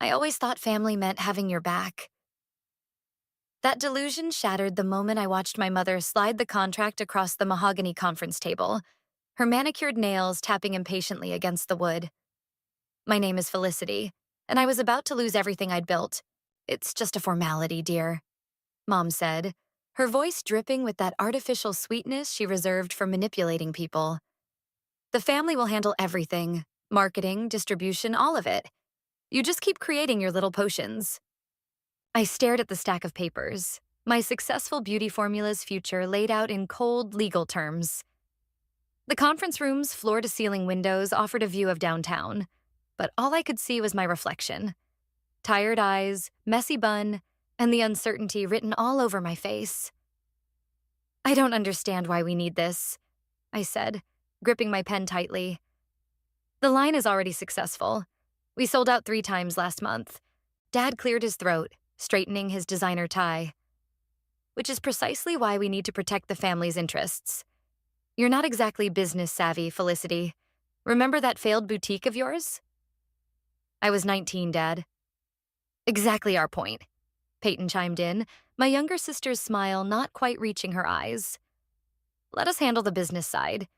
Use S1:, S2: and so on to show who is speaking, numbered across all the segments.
S1: I always thought family meant having your back. That delusion shattered the moment I watched my mother slide the contract across the mahogany conference table, her manicured nails tapping impatiently against the wood. My name is Felicity, and I was about to lose everything I'd built. It's just a formality, dear, Mom said, her voice dripping with that artificial sweetness she reserved for manipulating people. The family will handle everything, marketing, distribution, all of it. You just keep creating your little potions. I stared at the stack of papers, my successful beauty formula's future laid out in cold legal terms. The conference room's floor-to-ceiling windows offered a view of downtown, but all I could see was my reflection. Tired eyes, messy bun, and the uncertainty written all over my face. I don't understand why we need this, I said, gripping my pen tightly. The line is already successful. We sold out 3 times last month. Dad cleared his throat, straightening his designer tie. Which is precisely why we need to protect the family's interests. You're not exactly business savvy, Felicity. Remember that failed boutique of yours? I was 19, Dad. Exactly our point, Peyton chimed in, my younger sister's smile not quite reaching her eyes. Let us handle the business side.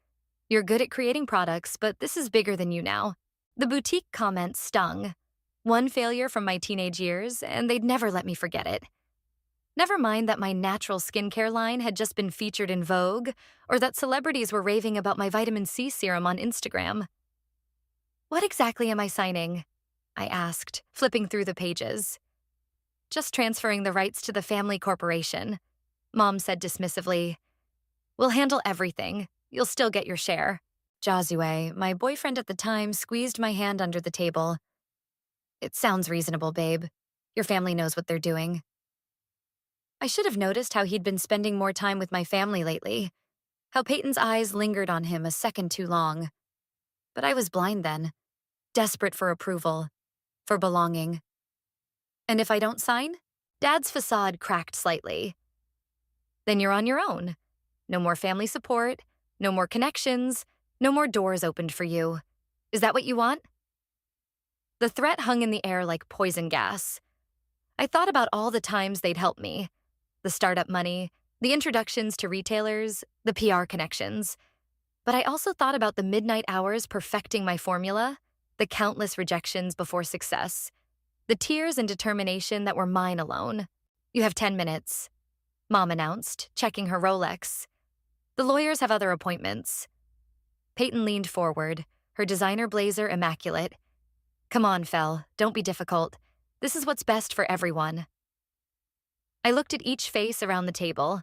S1: You're good at creating products, but this is bigger than you now. The boutique comment stung. One failure from my teenage years, and they'd never let me forget it. Never mind that my natural skincare line had just been featured in Vogue, or that celebrities were raving about my vitamin C serum on Instagram. What exactly am I signing? I asked, flipping through the pages. Just transferring the rights to the family corporation, Mom said dismissively. We'll handle everything. You'll still get your share. Josue, my boyfriend at the time, squeezed my hand under the table. It sounds reasonable, babe. Your family knows what they're doing. I should have noticed how he'd been spending more time with my family lately, how Peyton's eyes lingered on him a second too long. But I was blind then, desperate for approval, for belonging. And if I don't sign? Dad's facade cracked slightly. Then you're on your own. No more family support, no more connections, no more doors opened for you. Is that what you want? The threat hung in the air like poison gas. I thought about all the times they'd helped me. The startup money, the introductions to retailers, the PR connections. But I also thought about the midnight hours perfecting my formula, the countless rejections before success, the tears and determination that were mine alone. You have 10 minutes, Mom announced, checking her Rolex. The lawyers have other appointments. Peyton leaned forward, her designer blazer immaculate. Come on, Fel, don't be difficult. This is what's best for everyone. I looked at each face around the table.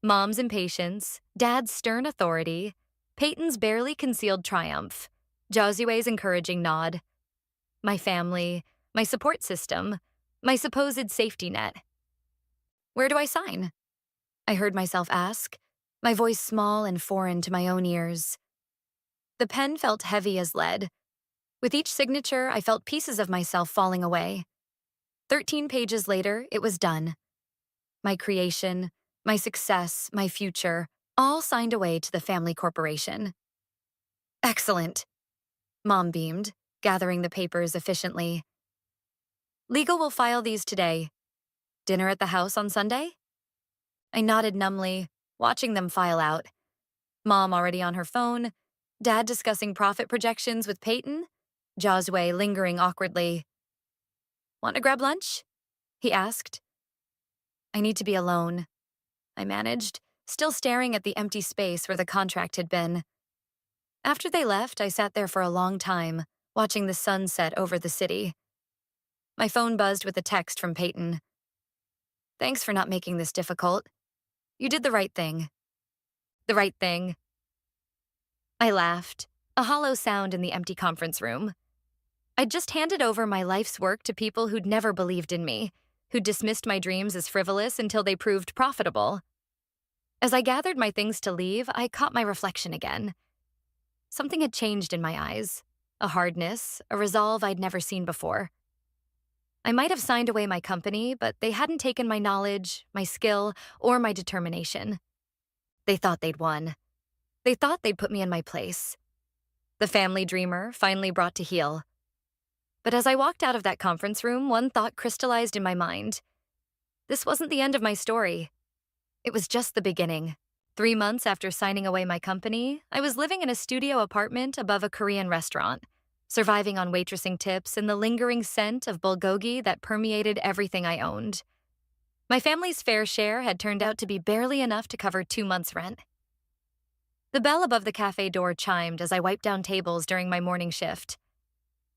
S1: Mom's impatience, Dad's stern authority, Peyton's barely concealed triumph, Josue's encouraging nod. My family, my support system, my supposed safety net. Where do I sign? I heard myself ask, my voice small and foreign to my own ears. The pen felt heavy as lead. With each signature, I felt pieces of myself falling away. 13 pages later, it was done. My creation, my success, my future, all signed away to the family corporation. Excellent, Mom beamed, gathering the papers efficiently. Legal will file these today. Dinner at the house on Sunday? I nodded numbly, watching them file out. Mom already on her phone, Dad discussing profit projections with Peyton, Josue lingering awkwardly. Want to grab lunch? He asked. I need to be alone, I managed, still staring at the empty space where the contract had been. After they left, I sat there for a long time, watching the sun set over the city. My phone buzzed with a text from Peyton. Thanks for not making this difficult. You did the right thing. The right thing. I laughed, a hollow sound in the empty conference room. I'd just handed over my life's work to people who'd never believed in me, who dismissed my dreams as frivolous until they proved profitable. As I gathered my things to leave, I caught my reflection again. Something had changed in my eyes, a hardness, a resolve I'd never seen before. I might have signed away my company, but they hadn't taken my knowledge, my skill, or my determination. They thought they'd won. They thought they'd put me in my place. The family dreamer finally brought to heel. But as I walked out of that conference room, one thought crystallized in my mind. This wasn't the end of my story. It was just the beginning. 3 months after signing away my company, I was living in a studio apartment above a Korean restaurant, surviving on waitressing tips and the lingering scent of bulgogi that permeated everything I owned. My family's fair share had turned out to be barely enough to cover 2 months' rent. The bell above the cafe door chimed as I wiped down tables during my morning shift.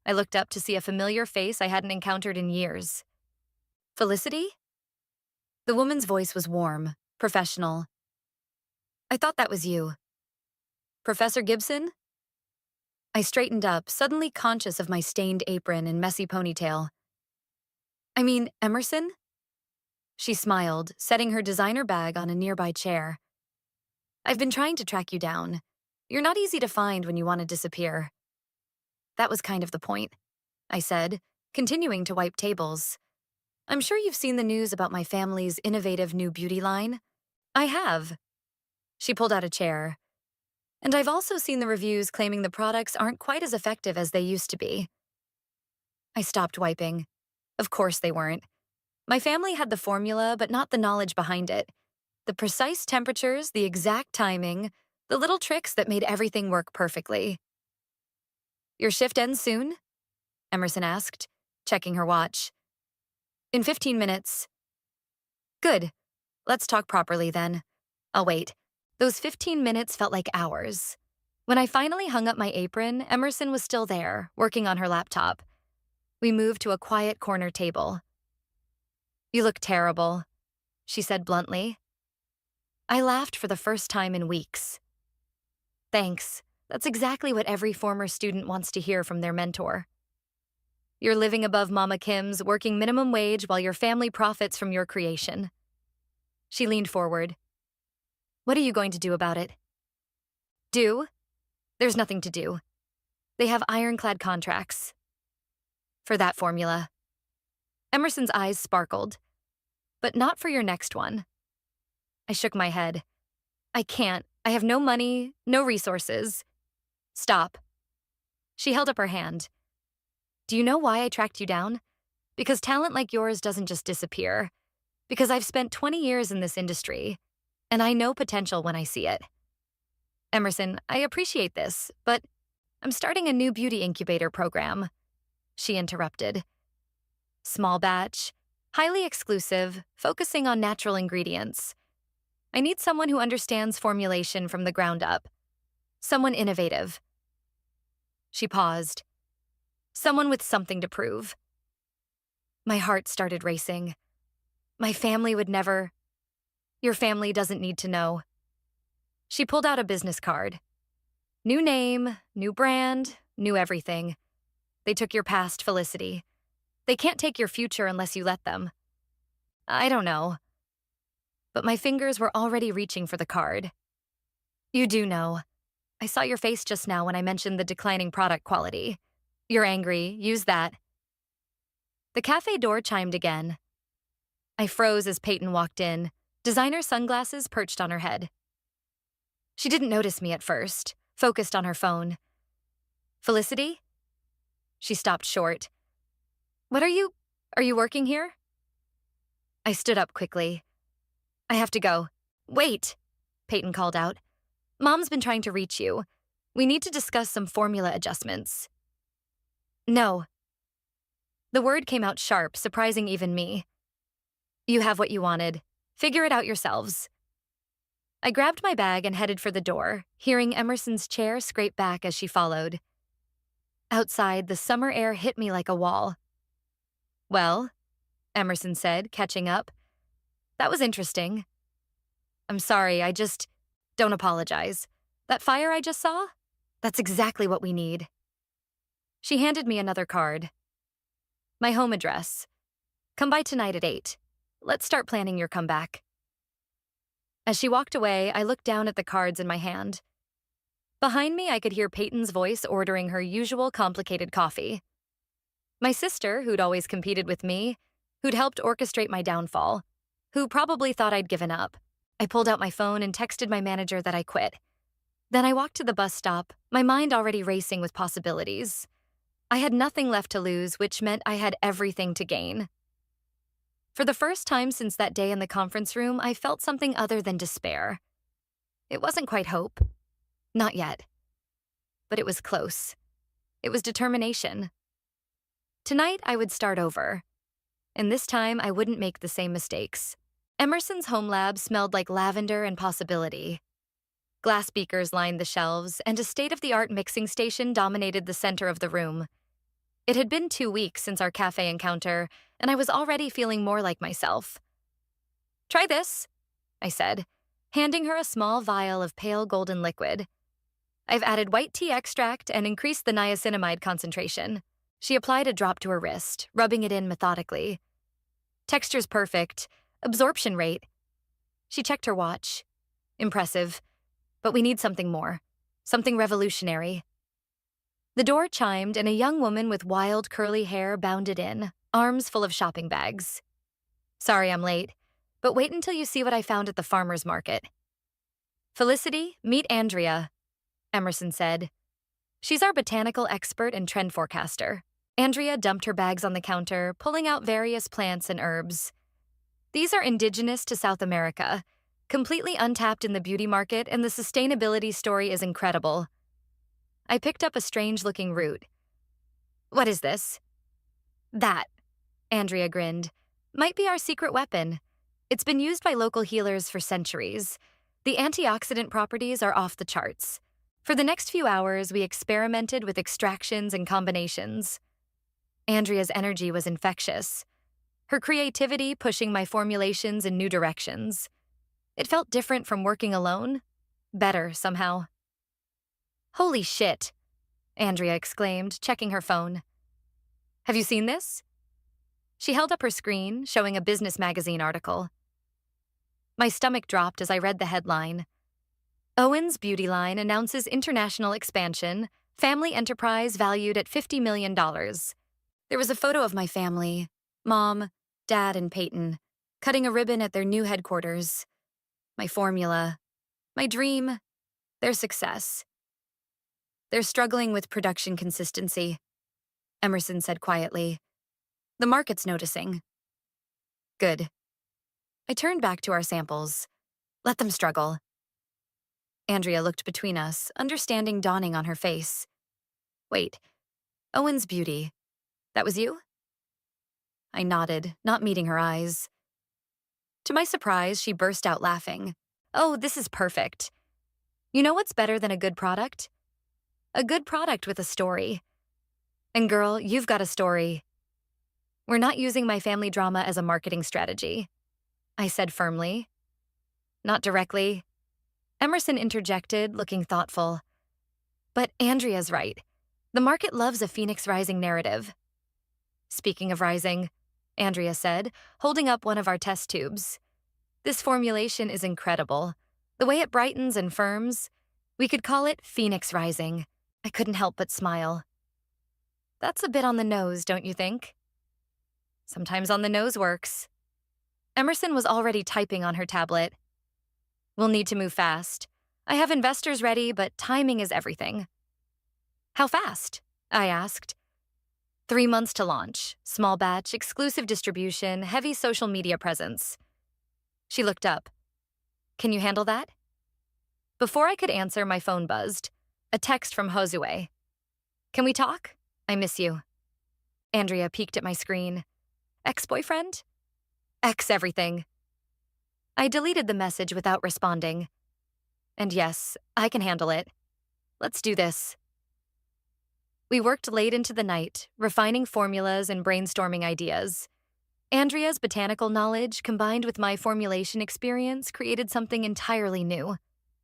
S1: I looked up to see a familiar face I hadn't encountered in years. Felicity? The woman's voice was warm, professional. I thought that was you. Professor Gibson? I straightened up, suddenly conscious of my stained apron and messy ponytail. I mean, Emerson? She smiled, setting her designer bag on a nearby chair. I've been trying to track you down. You're not easy to find when you want to disappear. That was kind of the point, I said, continuing to wipe tables. I'm sure you've seen the news about my family's innovative new beauty line. I have. She pulled out a chair. And I've also seen the reviews claiming the products aren't quite as effective as they used to be. I stopped wiping. Of course they weren't. My family had the formula, but not the knowledge behind it. The precise temperatures, the exact timing, the little tricks that made everything work perfectly. Your shift ends soon? Emerson asked, checking her watch. In 15 minutes. Good. Let's talk properly then. I'll wait. Those 15 minutes felt like hours. When I finally hung up my apron, Emerson was still there, working on her laptop. We moved to a quiet corner table. You look terrible, she said bluntly. I laughed for the first time in weeks. Thanks. That's exactly what every former student wants to hear from their mentor. You're living above Mama Kim's, working minimum wage while your family profits from your creation. She leaned forward. What are you going to do about it? Do? There's nothing to do. They have ironclad contracts. For that formula. Emerson's eyes sparkled. But not for your next one. I shook my head. I can't. I have no money, no resources. Stop. She held up her hand. Do you know why I tracked you down? Because talent like yours doesn't just disappear. Because I've spent 20 years in this industry, and I know potential when I see it. Emerson, I appreciate this, but I'm starting a new beauty incubator program. She interrupted. Small batch, highly exclusive, focusing on natural ingredients. I need someone who understands formulation from the ground up. Someone innovative. She paused. Someone with something to prove. My heart started racing. My family would never... Your family doesn't need to know. She pulled out a business card. New name, new brand, new everything. They took your past, Felicity. They can't take your future unless you let them. I don't know. But my fingers were already reaching for the card. You do know. I saw your face just now when I mentioned the declining product quality. You're angry. Use that. The cafe door chimed again. I froze as Peyton walked in, designer sunglasses perched on her head. She didn't notice me at first, focused on her phone. Felicity? She stopped short. What are you working here? I stood up quickly. I have to go. Wait, Peyton called out. Mom's been trying to reach you. We need to discuss some formula adjustments. No. The word came out sharp, surprising even me. You have what you wanted. Figure it out yourselves. I grabbed my bag and headed for the door, hearing Emerson's chair scrape back as she followed. Outside, the summer air hit me like a wall. Well, Emerson said, catching up. That was interesting. I'm sorry, don't apologize. That fire I just saw? That's exactly what we need. She handed me another card. My home address. Come by tonight at 8. Let's start planning your comeback. As she walked away, I looked down at the cards in my hand. Behind me, I could hear Peyton's voice ordering her usual complicated coffee. My sister, who'd always competed with me, who'd helped orchestrate my downfall, who probably thought I'd given up. I pulled out my phone and texted my manager that I quit. Then I walked to the bus stop, my mind already racing with possibilities. I had nothing left to lose, which meant I had everything to gain. For the first time since that day in the conference room, I felt something other than despair. It wasn't quite hope. Not yet. But it was close. It was determination. Tonight, I would start over. And this time, I wouldn't make the same mistakes. Emerson's home lab smelled like lavender and possibility. Glass beakers lined the shelves, and a state-of-the-art mixing station dominated the center of the room. It had been 2 weeks since our cafe encounter, and I was already feeling more like myself. "Try this," I said, handing her a small vial of pale golden liquid. "I've added white tea extract and increased the niacinamide concentration." She applied a drop to her wrist, rubbing it in methodically. "Texture's perfect. Absorption rate." She checked her watch. "Impressive. But we need something more. Something revolutionary." The door chimed, and a young woman with wild, curly hair bounded in, arms full of shopping bags. "Sorry I'm late, but wait until you see what I found at the farmer's market." "Felicity, meet Andrea," Emerson said. "She's our botanical expert and trend forecaster." Andrea dumped her bags on the counter, pulling out various plants and herbs. "These are indigenous to South America, completely untapped in the beauty market, and the sustainability story is incredible." I picked up a strange-looking root. "What is this?" "That," Andrea grinned, "might be our secret weapon. It's been used by local healers for centuries. The antioxidant properties are off the charts. For the next few hours, we experimented with extractions and combinations." Andrea's energy was infectious, her creativity pushing my formulations in new directions. It felt different from working alone. Better, somehow. "Holy shit," Andrea exclaimed, checking her phone. "Have you seen this?" She held up her screen, showing a business magazine article. My stomach dropped as I read the headline. "Owen's Beauty Line announces international expansion, family enterprise valued at $50 million. There was a photo of my family, Mom, Dad, and Peyton, cutting a ribbon at their new headquarters. My formula, my dream, their success. "They're struggling with production consistency," Emerson said quietly. "The market's noticing." "Good." I turned back to our samples. "Let them struggle." Andrea looked between us, understanding dawning on her face. "Wait, Owen's Beauty. That was you?" I nodded, not meeting her eyes. To my surprise, she burst out laughing. "Oh, this is perfect. You know what's better than a good product? A good product with a story. And girl, you've got a story." "We're not using my family drama as a marketing strategy," I said firmly. "Not directly." Emerson interjected, looking thoughtful. "But Andrea's right. The market loves a phoenix rising narrative." "Speaking of rising," Andrea said, holding up one of our test tubes. "This formulation is incredible. The way it brightens and firms. We could call it Phoenix Rising." I couldn't help but smile. "That's a bit on the nose, don't you think?" "Sometimes on the nose works." Emerson was already typing on her tablet. "We'll need to move fast. I have investors ready, but timing is everything." "How fast?" I asked. 3 months to launch, small batch, exclusive distribution, heavy social media presence." She looked up. "Can you handle that?" Before I could answer, my phone buzzed. A text from Josue. "Can we talk? I miss you." Andrea peeked at my screen. "Ex-boyfriend?" "Ex everything." I deleted the message without responding. "And yes, I can handle it. Let's do this." We worked late into the night, refining formulas and brainstorming ideas. Andrea's botanical knowledge, combined with my formulation experience, created something entirely new.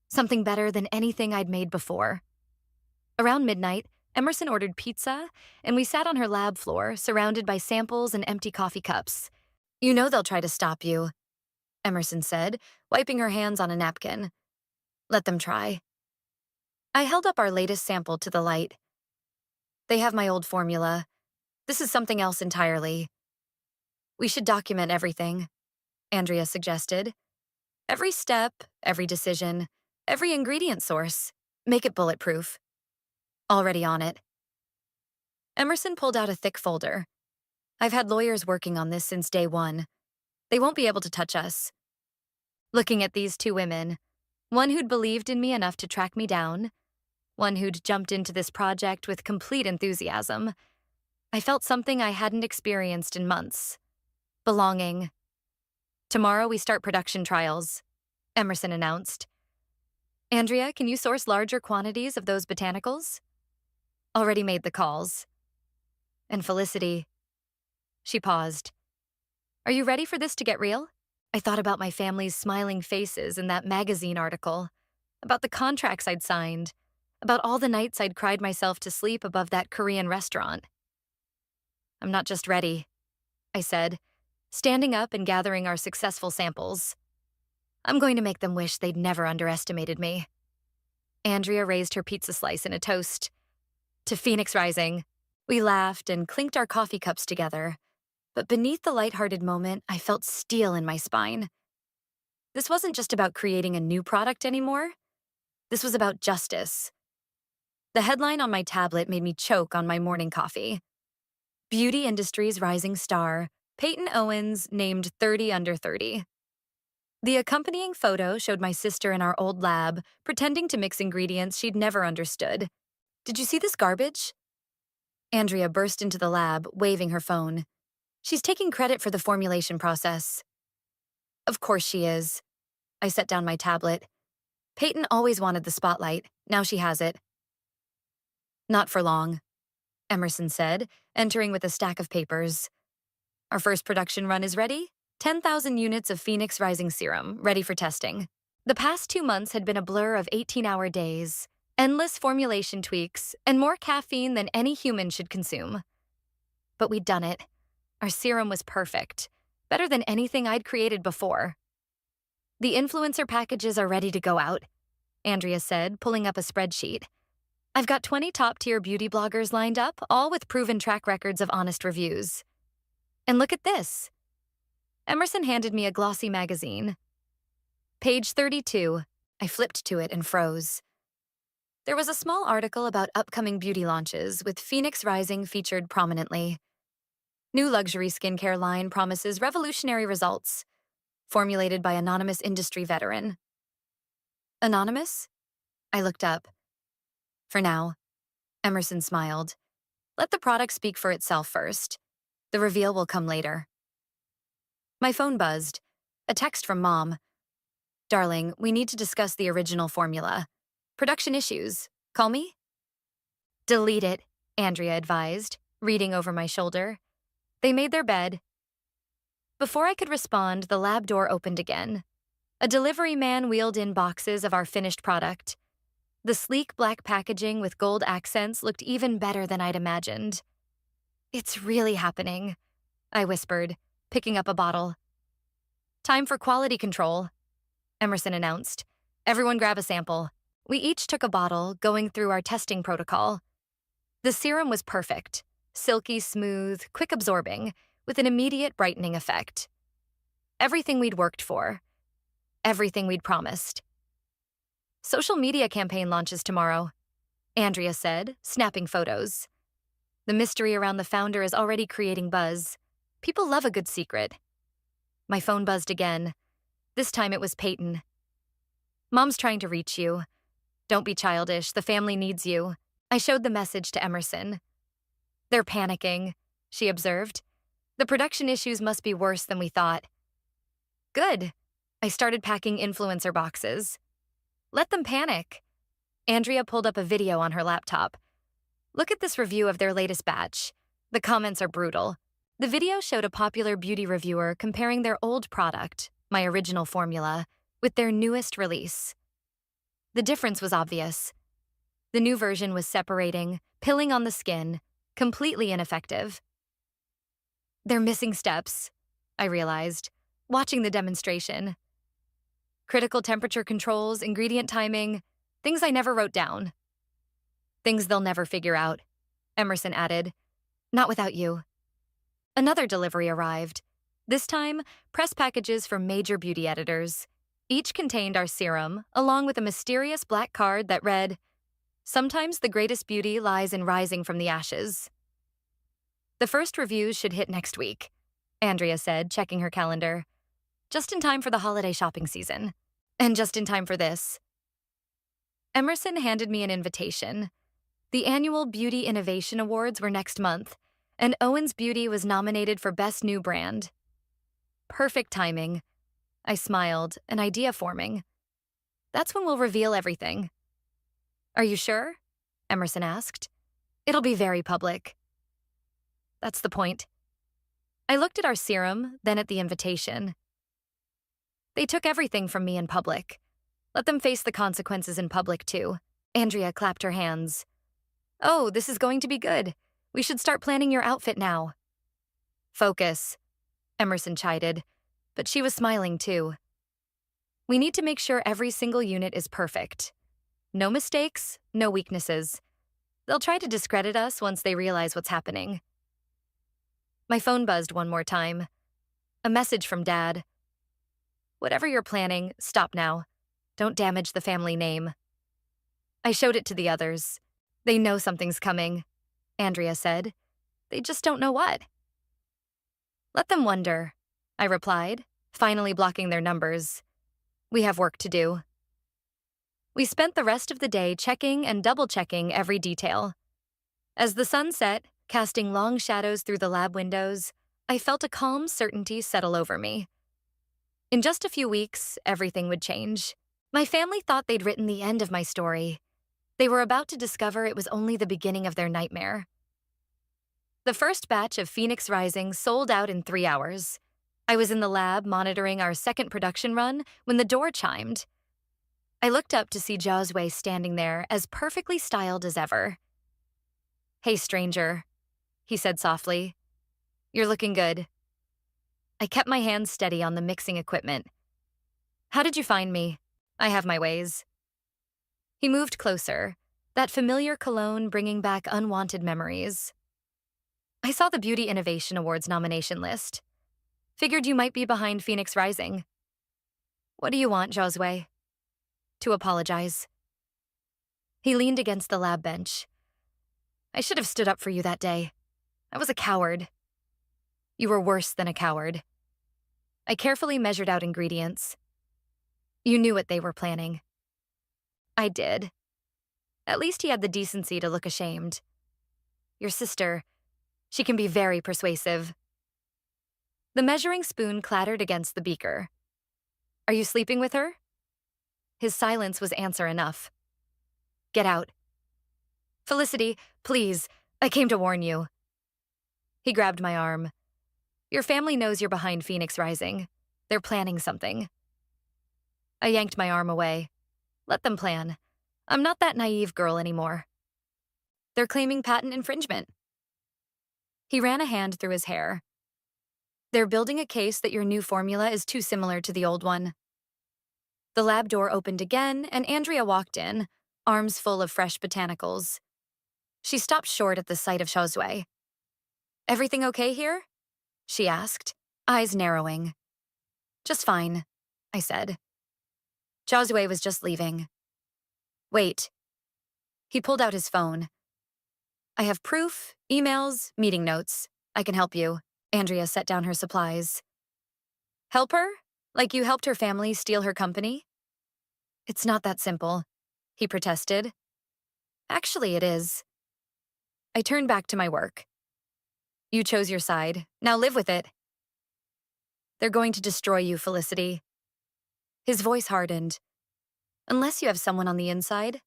S1: Something better than anything I'd made before. Around midnight, Emerson ordered pizza, and we sat on her lab floor, surrounded by samples and empty coffee cups. "You know they'll try to stop you," Emerson said, wiping her hands on a napkin. "Let them try." I held up our latest sample to the light. "They have my old formula. This is something else entirely." "We should document everything," Andrea suggested. "Every step, every decision, every ingredient source. Make it bulletproof." "Already on it." Emerson pulled out a thick folder. I've had lawyers working on this since day one. They won't be able to touch us. Looking at these two women, one who'd believed in me enough to track me down, one who'd jumped into this project with complete enthusiasm, I felt something I hadn't experienced in months. Belonging. Tomorrow we start production trials, Emerson announced. Andrea, can you source larger quantities of those botanicals? Already made the calls. And Felicity. She paused. Are you ready for this to get real? I thought about my family's smiling faces in that magazine article, about the contracts I'd signed, about all the nights I'd cried myself to sleep above that Korean restaurant. I'm not just ready, I said, standing up and gathering our successful samples. I'm going to make them wish they'd never underestimated me. Andrea raised her pizza slice in a toast. To Phoenix Rising. We laughed and clinked our coffee cups together. But beneath the lighthearted moment, I felt steel in my spine. This wasn't just about creating a new product anymore. This was about justice. The headline on my tablet made me choke on my morning coffee. Beauty industry's rising star, Peyton Owens named 30 under 30. The accompanying photo showed my sister in our old lab, pretending to mix ingredients she'd never understood. Did you see this garbage? Andrea burst into the lab, waving her phone. She's taking credit for the formulation process. Of course she is. I set down my tablet. Peyton always wanted the spotlight. Now she has it. Not for long, Emerson said, entering with a stack of papers. Our first production run is ready. 10,000 units of Phoenix Rising serum, ready for testing. The past 2 months had been a blur of 18-hour days, endless formulation tweaks, and more caffeine than any human should consume. But we'd done it. Our serum was perfect, better than anything I'd created before. The influencer packages are ready to go out, Andrea said, pulling up a spreadsheet. I've got 20 top-tier beauty bloggers lined up, all with proven track records of honest reviews. And look at this. Emerson handed me a glossy magazine. Page 32. I flipped to it and froze. There was a small article about upcoming beauty launches, with Phoenix Rising featured prominently. New luxury skincare line promises revolutionary results. Formulated by anonymous industry veteran. Anonymous? I looked up. For now. Emerson smiled. Let the product speak for itself first. The reveal will come later. My phone buzzed. A text from Mom. Darling, we need to discuss the original formula. Production issues. Call me? Delete it, Andrea advised, reading over my shoulder. They made their bed. Before I could respond, the lab door opened again. A delivery man wheeled in boxes of our finished product. The sleek black packaging with gold accents looked even better than I'd imagined. It's really happening, I whispered, picking up a bottle. Time for quality control, Emerson announced. Everyone grab a sample. We each took a bottle, going through our testing protocol. The serum was perfect, silky smooth, quick absorbing, with an immediate brightening effect. Everything we'd worked for. Everything we'd promised. Social media campaign launches tomorrow, Andrea said, snapping photos. The mystery around the founder is already creating buzz. People love a good secret. My phone buzzed again. This time it was Peyton. Mom's trying to reach you. Don't be childish, the family needs you. I showed the message to Emerson. They're panicking, she observed. The production issues must be worse than we thought. Good. I started packing influencer boxes. Let them panic. Andrea pulled up a video on her laptop. Look at this review of their latest batch. The comments are brutal. The video showed a popular beauty reviewer comparing their old product, my original formula, with their newest release. The difference was obvious. The new version was separating, pilling on the skin, completely ineffective. They're missing steps, I realized, watching the demonstration. Critical temperature controls, ingredient timing, things I never wrote down. Things they'll never figure out, Emerson added. Not without you. Another delivery arrived. This time, press packages from major beauty editors. Each contained our serum, along with a mysterious black card that read, "Sometimes the greatest beauty lies in rising from the ashes." The first reviews should hit next week, Andrea said, checking her calendar. Just in time for the holiday shopping season. And just in time for this. Emerson handed me an invitation. The annual Beauty Innovation Awards were next month, and Owens Beauty was nominated for Best New Brand. Perfect timing. I smiled, an idea forming. That's when we'll reveal everything. Are you sure? Emerson asked. It'll be very public. That's the point. I looked at our serum, then at the invitation. They took everything from me in public. Let them face the consequences in public, too. Andrea clapped her hands. Oh, this is going to be good. We should start planning your outfit now. Focus, Emerson chided, but she was smiling, too. We need to make sure every single unit is perfect. No mistakes, no weaknesses. They'll try to discredit us once they realize what's happening. My phone buzzed one more time. A message from Dad. Whatever you're planning, stop now. Don't damage the family name. I showed it to the others. They know something's coming, Andrea said. They just don't know what. Let them wonder, I replied, finally blocking their numbers. We have work to do. We spent the rest of the day checking and double-checking every detail. As the sun set, casting long shadows through the lab windows, I felt a calm certainty settle over me. In just a few weeks, everything would change. My family thought they'd written the end of my story. They were about to discover it was only the beginning of their nightmare. The first batch of Phoenix Rising sold out in 3 hours. I was in the lab monitoring our second production run when the door chimed. I looked up to see Josue standing there, as perfectly styled as ever. Hey, stranger, he said softly. You're looking good. I kept my hands steady on the mixing equipment. How did you find me? I have my ways. He moved closer, that familiar cologne bringing back unwanted memories. I saw the Beauty Innovation Awards nomination list. Figured you might be behind Phoenix Rising. What do you want, Josue? To apologize. He leaned against the lab bench. I should have stood up for you that day. I was a coward. You were worse than a coward. I carefully measured out ingredients. You knew what they were planning. I did. At least he had the decency to look ashamed. Your sister, she can be very persuasive. The measuring spoon clattered against the beaker. Are you sleeping with her? His silence was answer enough. Get out. Felicity, please, I came to warn you. He grabbed my arm. Your family knows you're behind Phoenix Rising. They're planning something. I yanked my arm away. Let them plan. I'm not that naive girl anymore. They're claiming patent infringement. He ran a hand through his hair. They're building a case that your new formula is too similar to the old one. The lab door opened again, and Andrea walked in, arms full of fresh botanicals. She stopped short at the sight of Josue. Everything okay here? She asked, eyes narrowing. Just fine, I said. Josue was just leaving. Wait. He pulled out his phone. I have proof, emails, meeting notes. I can help you. Andrea set down her supplies. Help her? Like you helped her family steal her company? It's not that simple, he protested. Actually, it is. I turned back to my work. You chose your side. Now live with it. They're going to destroy you, Felicity. His voice hardened. Unless you have someone on the inside.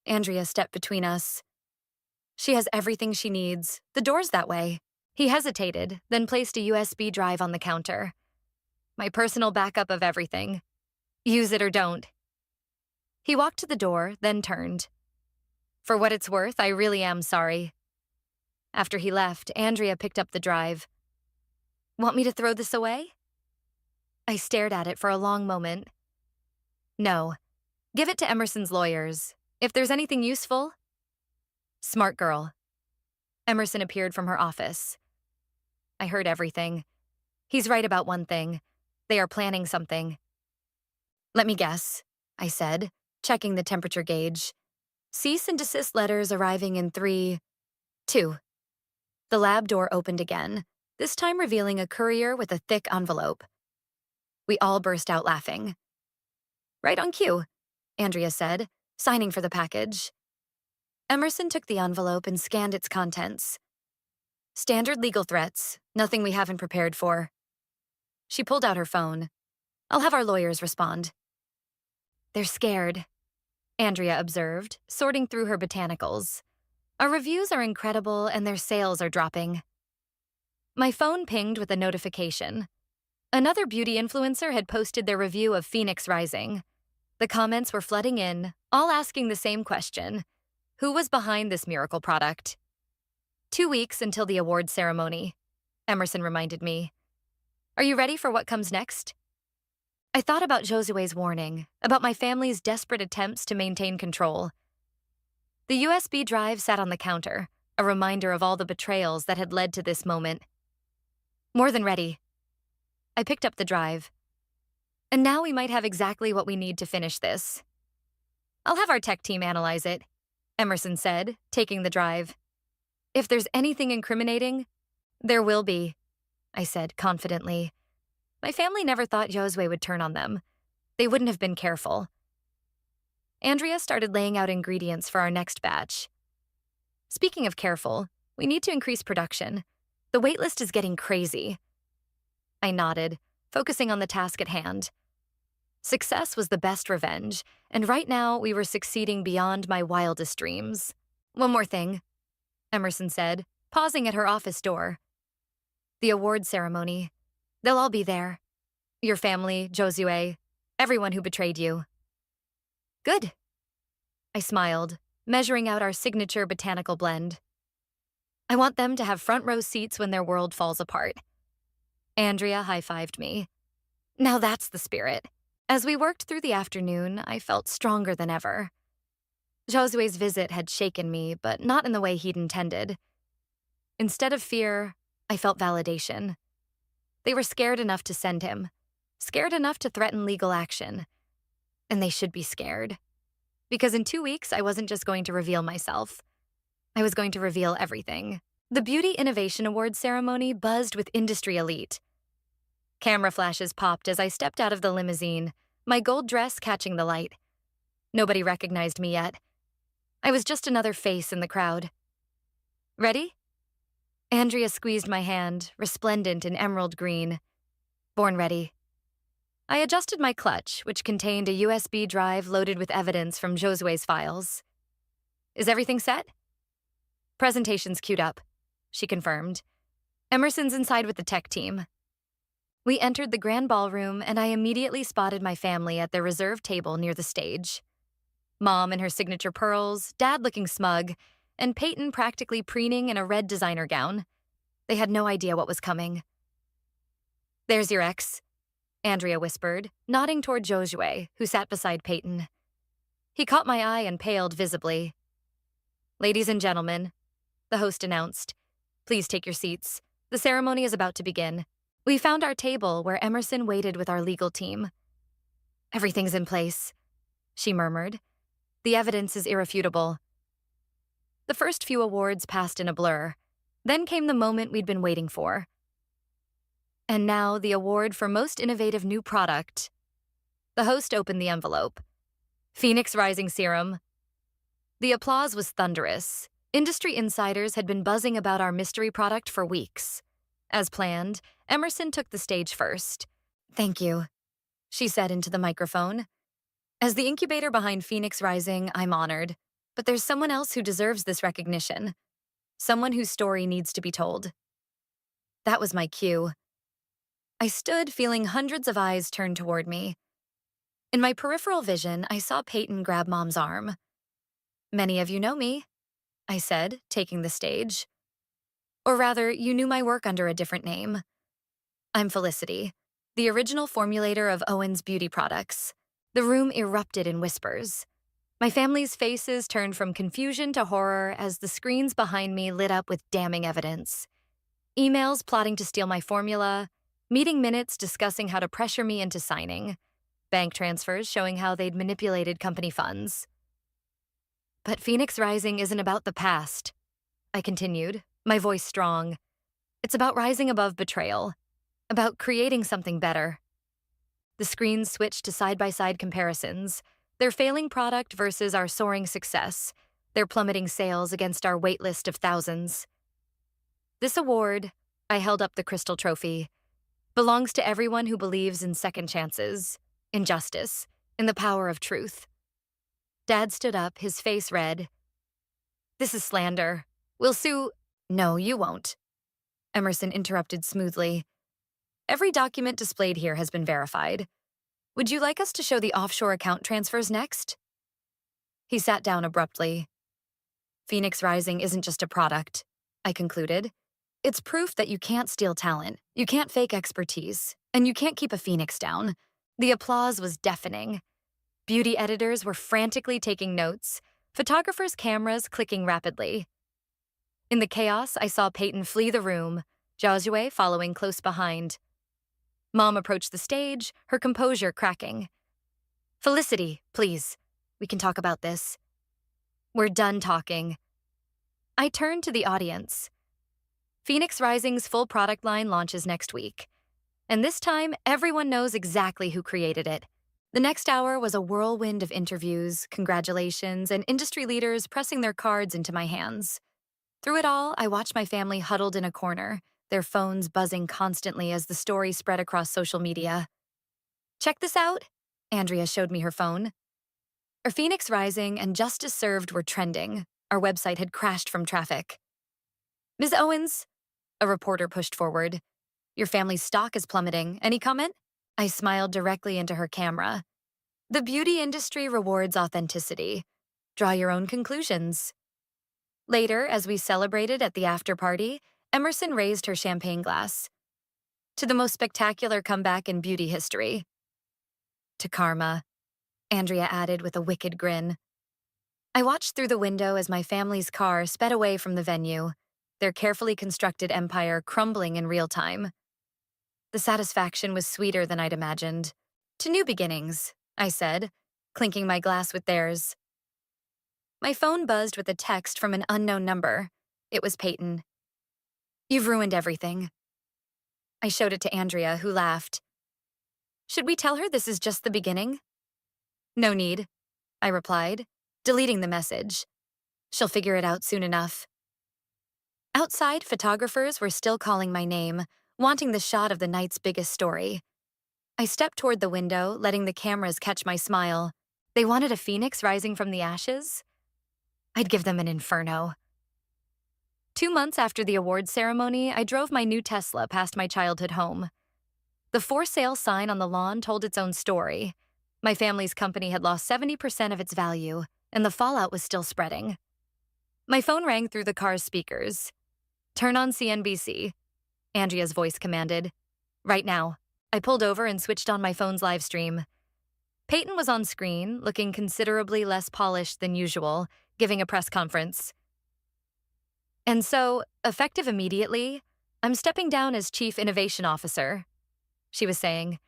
S1: Andrea stepped between us. She has everything she needs. The door's that way. He hesitated, then placed a USB drive on the counter. My personal backup of everything. Use it or don't. He walked to the door, then turned. For what it's worth, I really am sorry. After he left, Andrea picked up the drive. Want me to throw this away? I stared at it for a long moment. No. Give it to Emerson's lawyers. If there's anything useful. Smart girl. Emerson appeared from her office. I heard everything. He's right about one thing. They are planning something. Let me guess, I said, checking the temperature gauge. Cease and desist letters arriving in 3, 2. The lab door opened again, this time revealing a courier with a thick envelope. We all burst out laughing. Right on cue, Andrea said, signing for the package. Emerson took the envelope and scanned its contents. Standard legal threats, nothing we haven't prepared for. She pulled out her phone. I'll have our lawyers respond. They're scared, Andrea observed, sorting through her botanicals. Our reviews are incredible and their sales are dropping. My phone pinged with a notification. Another beauty influencer had posted their review of Phoenix Rising. The comments were flooding in, all asking the same question. Who was behind this miracle product? 2 weeks until the award ceremony, Emerson reminded me. Are you ready for what comes next? I thought about Josue's warning, about my family's desperate attempts to maintain control. The USB drive sat on the counter, a reminder of all the betrayals that had led to this moment. More than ready. I picked up the drive. And now we might have exactly what we need to finish this. I'll have our tech team analyze it, Emerson said, taking the drive. If there's anything incriminating, there will be, I said confidently. My family never thought Josue would turn on them. They wouldn't have been careful. Andrea started laying out ingredients for our next batch. Speaking of careful, we need to increase production. The waitlist is getting crazy. I nodded, focusing on the task at hand. Success was the best revenge, and right now we were succeeding beyond my wildest dreams. One more thing, Emerson said, pausing at her office door. The award ceremony. They'll all be there. Your family, Josue, everyone who betrayed you. Good. I smiled, measuring out our signature botanical blend. I want them to have front row seats when their world falls apart. Andrea high-fived me. Now that's the spirit. As we worked through the afternoon, I felt stronger than ever. Josue's visit had shaken me, but not in the way he'd intended. Instead of fear, I felt validation. They were scared enough to send him, scared enough to threaten legal action. And they should be scared. Because in 2 weeks, I wasn't just going to reveal myself. I was going to reveal everything. The Beauty Innovation Awards ceremony buzzed with industry elite. Camera flashes popped as I stepped out of the limousine, my gold dress catching the light. Nobody recognized me yet. I was just another face in the crowd. Ready? Andrea squeezed my hand, resplendent in emerald green. Born ready. I adjusted my clutch, which contained a USB drive loaded with evidence from Josue's files. Is everything set? Presentation's queued up, she confirmed. Emerson's inside with the tech team. We entered the grand ballroom, and I immediately spotted my family at their reserved table near the stage. Mom in her signature pearls, Dad looking smug, and Peyton practically preening in a red designer gown. They had no idea what was coming. There's your ex, Andrea whispered, nodding toward Josue, who sat beside Peyton. He caught my eye and paled visibly. Ladies and gentlemen, the host announced, please take your seats. The ceremony is about to begin. We found our table where Emerson waited with our legal team. Everything's in place, she murmured. The evidence is irrefutable. The first few awards passed in a blur. Then came the moment we'd been waiting for. And now the award for Most Innovative New Product. The host opened the envelope. Phoenix Rising Serum. The applause was thunderous. Industry insiders had been buzzing about our mystery product for weeks. As planned, Emerson took the stage first. Thank you, she said into the microphone. As the incubator behind Phoenix Rising, I'm honored. But there's someone else who deserves this recognition. Someone whose story needs to be told. That was my cue. I stood feeling hundreds of eyes turned toward me. In my peripheral vision, I saw Peyton grab Mom's arm. Many of you know me, I said, taking the stage. Or rather, you knew my work under a different name. I'm Felicity, the original formulator of Owen's beauty products. The room erupted in whispers. My family's faces turned from confusion to horror as the screens behind me lit up with damning evidence. Emails plotting to steal my formula, meeting minutes discussing how to pressure me into signing, bank transfers showing how they'd manipulated company funds. But Phoenix Rising isn't about the past, I continued, my voice strong. It's about rising above betrayal, about creating something better. The screens switched to side-by-side comparisons, their failing product versus our soaring success, their plummeting sales against our waitlist of thousands. This award, I held up the crystal trophy, belongs to everyone who believes in second chances, in justice, in the power of truth. Dad stood up, his face red. This is slander. We'll sue. No, you won't. Emerson interrupted smoothly. Every document displayed here has been verified. Would you like us to show the offshore account transfers next? He sat down abruptly. Phoenix Rising isn't just a product, I concluded. It's proof that you can't steal talent, you can't fake expertise, and you can't keep a phoenix down. The applause was deafening. Beauty editors were frantically taking notes, photographers' cameras clicking rapidly. In the chaos, I saw Peyton flee the room, Josue following close behind. Mom approached the stage, her composure cracking. Felicity, please. We can talk about this. We're done talking. I turned to the audience. Phoenix Rising's full product line launches next week. And this time, everyone knows exactly who created it. The next hour was a whirlwind of interviews, congratulations, and industry leaders pressing their cards into my hands. Through it all, I watched my family huddled in a corner, their phones buzzing constantly as the story spread across social media. Check this out, Andrea showed me her phone. Our Phoenix Rising and Justice Served were trending. Our website had crashed from traffic. Ms. Owens, a reporter pushed forward. Your family's stock is plummeting. Any comment? I smiled directly into her camera. The beauty industry rewards authenticity. Draw your own conclusions. Later, as we celebrated at the after-party, Emerson raised her champagne glass. To the most spectacular comeback in beauty history. To karma, Andrea added with a wicked grin. I watched through the window as my family's car sped away from the venue, their carefully constructed empire crumbling in real time. The satisfaction was sweeter than I'd imagined. To new beginnings, I said, clinking my glass with theirs. My phone buzzed with a text from an unknown number. It was Peyton. You've ruined everything. I showed it to Andrea, who laughed. Should we tell her this is just the beginning? No need, I replied, deleting the message. She'll figure it out soon enough. Outside, photographers were still calling my name, wanting the shot of the night's biggest story. I stepped toward the window, letting the cameras catch my smile. They wanted a phoenix rising from the ashes? I'd give them an inferno. 2 months after the awards ceremony, I drove my new Tesla past my childhood home. The for sale sign on the lawn told its own story. My family's company had lost 70% of its value, and the fallout was still spreading. My phone rang through the car's speakers. Turn on CNBC, Andrea's voice commanded. Right now. I pulled over and switched on my phone's live stream. Peyton was on screen, looking considerably less polished than usual, giving a press conference. And so, effective immediately, I'm stepping down as Chief Innovation Officer, she was saying.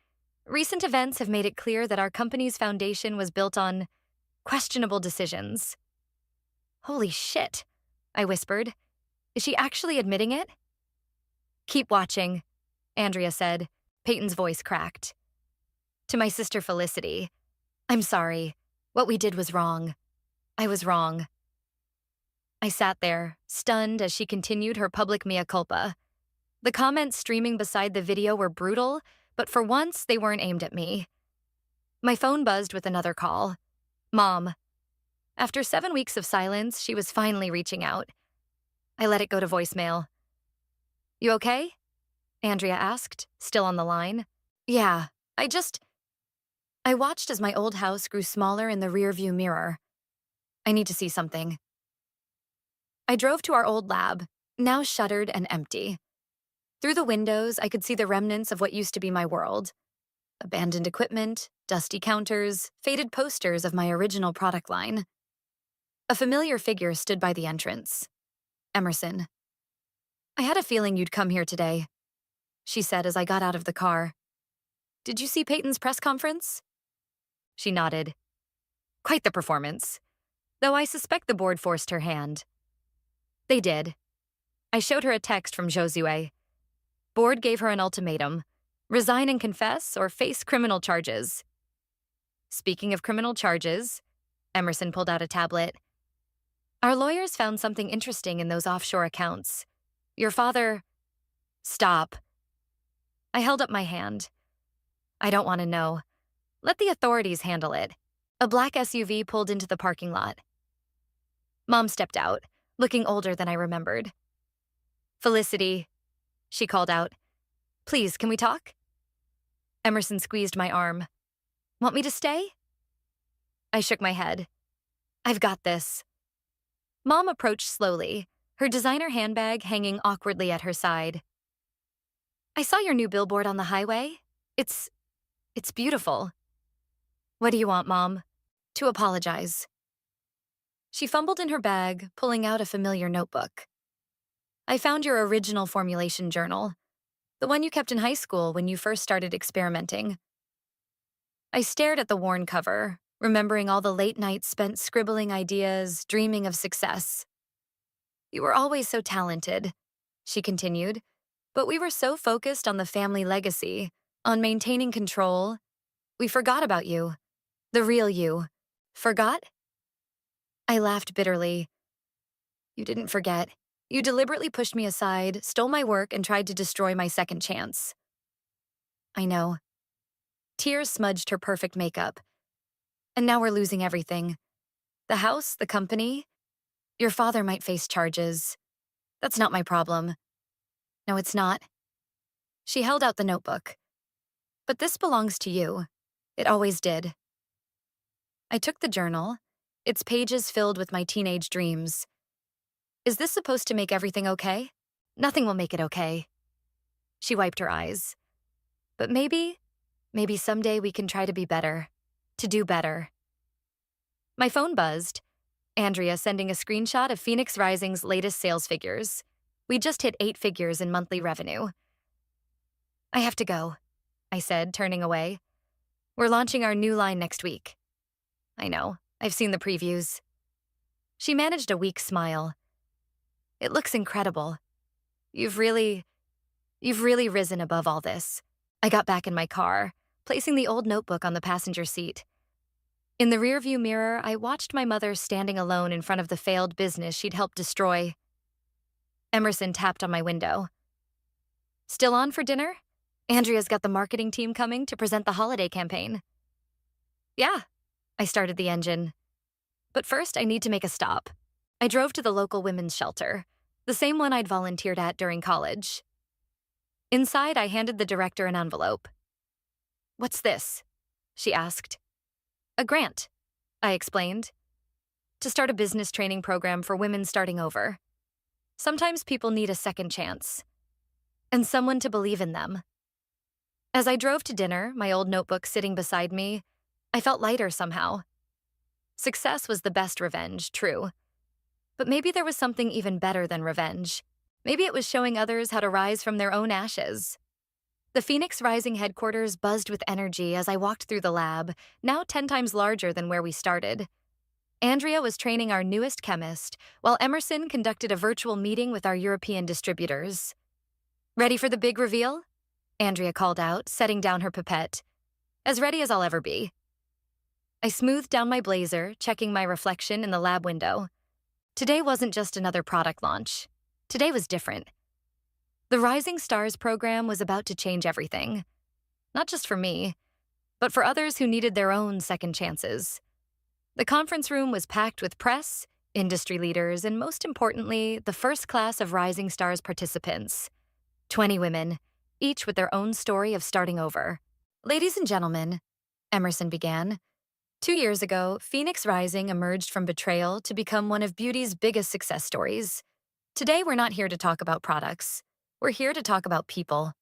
S1: Recent events have made it clear that our company's foundation was built on questionable decisions. Holy shit, I whispered. Is she actually admitting it? Keep watching, Andrea said. Peyton's voice cracked. To my sister Felicity, I'm sorry. What we did was wrong. I was wrong. I sat there, stunned as she continued her public mea culpa. The comments streaming beside the video were brutal, but for once they weren't aimed at me. My phone buzzed with another call. Mom. After 7 weeks of silence, she was finally reaching out. I let it go to voicemail. You okay? Andrea asked, still on the line. Yeah, I watched as my old house grew smaller in the rearview mirror. I need to see something. I drove to our old lab, now shuttered and empty. Through the windows, I could see the remnants of what used to be my world. Abandoned equipment, dusty counters, faded posters of my original product line. A familiar figure stood by the entrance. Emerson. I had a feeling you'd come here today, she said as I got out of the car. Did you see Peyton's press conference? She nodded. Quite the performance, though I suspect the board forced her hand. They did. I showed her a text from Josue. Board gave her an ultimatum: resign and confess or face criminal charges. Speaking of criminal charges, Emerson pulled out a tablet. Our lawyers found something interesting in those offshore accounts. Your father... Stop. I held up my hand. I don't want to know. Let the authorities handle it. A black SUV pulled into the parking lot. Mom stepped out, looking older than I remembered. Felicity, she called out. Please, can we talk? Emerson squeezed my arm. Want me to stay? I shook my head. I've got this. Mom approached slowly, her designer handbag hanging awkwardly at her side. I saw your new billboard on the highway. It's beautiful. What do you want, Mom? To apologize. She fumbled in her bag, pulling out a familiar notebook. I found your original formulation journal, the one you kept in high school when you first started experimenting. I stared at the worn cover, remembering all the late nights spent scribbling ideas, dreaming of success. You were always so talented, she continued, but we were so focused on the family legacy, on maintaining control. We forgot about you, the real you. Forgot? I laughed bitterly. You didn't forget. You deliberately pushed me aside, stole my work, and tried to destroy my second chance. I know. Tears smudged her perfect makeup. And now we're losing everything. The house, the company. Your father might face charges. That's not my problem. No, it's not. She held out the notebook. But this belongs to you. It always did. I took the journal, its pages filled with my teenage dreams. Is this supposed to make everything okay? Nothing will make it okay. She wiped her eyes. But maybe someday we can try to be better, to do better. My phone buzzed. Andrea sending a screenshot of Phoenix Rising's latest sales figures. We just hit 8 figures in monthly revenue. I have to go, I said, turning away. We're launching our new line next week. I know, I've seen the previews. She managed a weak smile. It looks incredible. You've really risen above all this. I got back in my car, placing the old notebook on the passenger seat. In the rearview mirror, I watched my mother standing alone in front of the failed business she'd helped destroy. Emerson tapped on my window. Still on for dinner? Andrea's got the marketing team coming to present the holiday campaign. Yeah, I started the engine. But first, I need to make a stop. I drove to the local women's shelter, the same one I'd volunteered at during college. Inside, I handed the director an envelope. What's this? She asked. A grant, I explained. To start a business training program for women starting over. Sometimes people need a second chance. And someone to believe in them. As I drove to dinner, my old notebook sitting beside me, I felt lighter somehow. Success was the best revenge, true. But maybe there was something even better than revenge. Maybe it was showing others how to rise from their own ashes. The Phoenix Rising headquarters buzzed with energy as I walked through the lab, now 10 times larger than where we started. Andrea was training our newest chemist, while Emerson conducted a virtual meeting with our European distributors. Ready for the big reveal? Andrea called out, setting down her pipette. As ready as I'll ever be. I smoothed down my blazer, checking my reflection in the lab window. Today wasn't just another product launch. Today was different. The Rising Stars program was about to change everything. Not just for me, but for others who needed their own second chances. The conference room was packed with press, industry leaders, and most importantly, the first class of Rising Stars participants. 20 women, each with their own story of starting over. Ladies and gentlemen, Emerson began. 2 years ago, Phoenix Rising emerged from betrayal to become one of beauty's biggest success stories. Today, we're not here to talk about products. We're here to talk about people.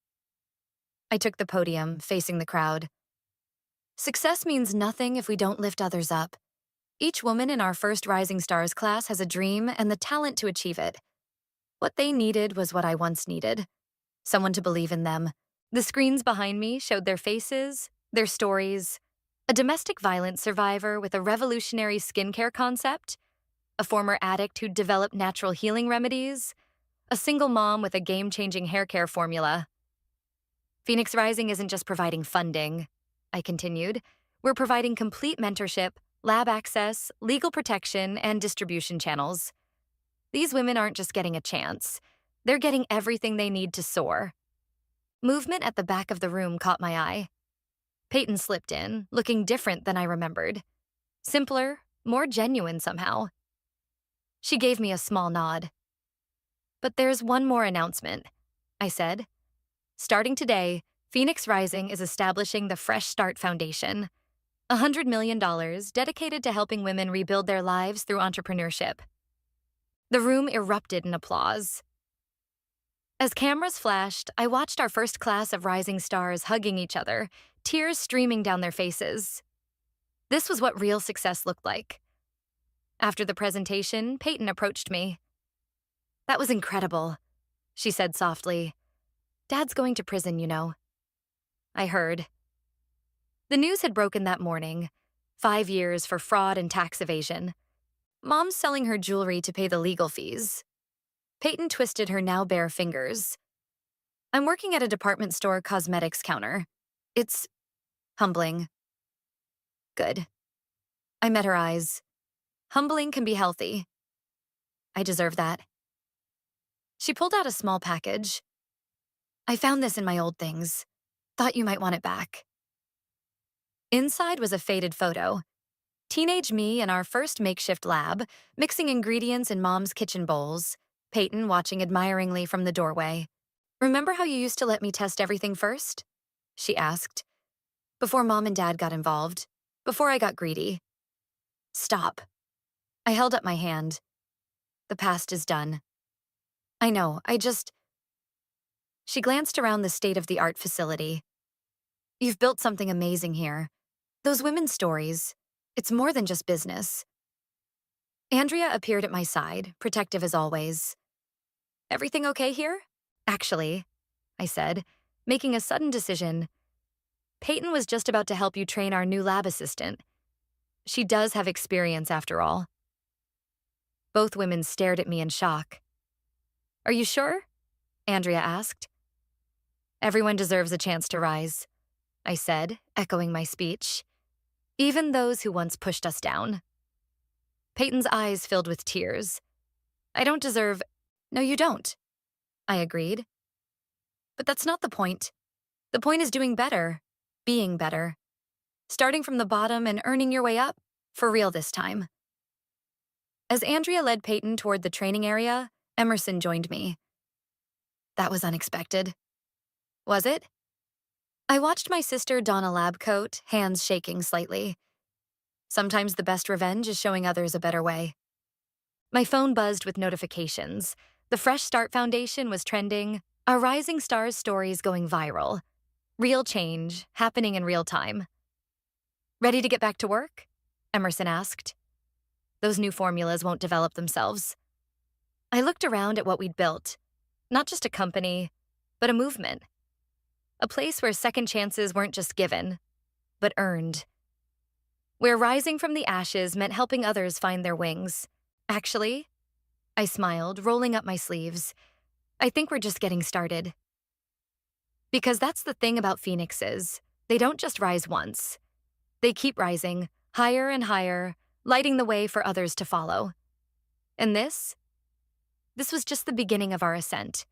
S1: I took the podium, facing the crowd. Success means nothing if we don't lift others up. Each woman in our first Rising Stars class has a dream and the talent to achieve it. What they needed was what I once needed. Someone to believe in them. The screens behind me showed their faces, their stories. A domestic violence survivor with a revolutionary skincare concept, a former addict who'd developed natural healing remedies, a single mom with a game-changing hair care formula. Phoenix Rising isn't just providing funding, I continued. We're providing complete mentorship, lab access, legal protection, and distribution channels. These women aren't just getting a chance. They're getting everything they need to soar. Movement at the back of the room caught my eye. Peyton slipped in, looking different than I remembered. Simpler, more genuine somehow. She gave me a small nod. But there's one more announcement, I said. Starting today, Phoenix Rising is establishing the Fresh Start Foundation, $100 million dedicated to helping women rebuild their lives through entrepreneurship. The room erupted in applause. As cameras flashed, I watched our first class of rising stars hugging each other, tears streaming down their faces. This was what real success looked like. After the presentation, Peyton approached me. "That was incredible," she said softly. "Dad's going to prison, you know." I heard. The news had broken that morning. 5 years for fraud and tax evasion. Mom's selling her jewelry to pay the legal fees. Peyton twisted her now bare fingers. "I'm working at a department store cosmetics counter. It's humbling." Good. I met her eyes. Humbling can be healthy. I deserve that. She pulled out a small package. "I found this in my old things. Thought you might want it back." Inside was a faded photo. Teenage me in our first makeshift lab, mixing ingredients in Mom's kitchen bowls, Peyton watching admiringly from the doorway. "Remember how you used to let me test everything first?" she asked. "Before Mom and Dad got involved. Before I got greedy." "Stop." I held up my hand. "The past is done." "I know, She glanced around the state-of-the-art facility. "You've built something amazing here. Those women's stories, it's more than just business." Andrea appeared at my side, protective as always. "Everything okay here?" "Actually," I said, making a sudden decision. "Peyton was just about to help you train our new lab assistant. She does have experience after all." Both women stared at me in shock. "Are you sure?" Andrea asked. "Everyone deserves a chance to rise," I said, echoing my speech. "Even those who once pushed us down." Peyton's eyes filled with tears. "I don't deserve—" "No, you don't," I agreed. "But that's not the point. The point is doing better, being better. Starting from the bottom and earning your way up, for real this time." As Andrea led Peyton toward the training area, Emerson joined me. "That was unexpected." "Was it?" I watched my sister don a lab coat, hands shaking slightly. Sometimes the best revenge is showing others a better way. My phone buzzed with notifications. The Fresh Start Foundation was trending. Our rising stars' stories going viral. Real change, happening in real time. "Ready to get back to work?" Emerson asked. "Those new formulas won't develop themselves." I looked around at what we'd built. Not just a company, but a movement. A place where second chances weren't just given, but earned. Where rising from the ashes meant helping others find their wings. Actually, I smiled, rolling up my sleeves. I think we're just getting started. Because that's the thing about phoenixes. They don't just rise once. They keep rising, higher and higher, lighting the way for others to follow. And this was just the beginning of our ascent.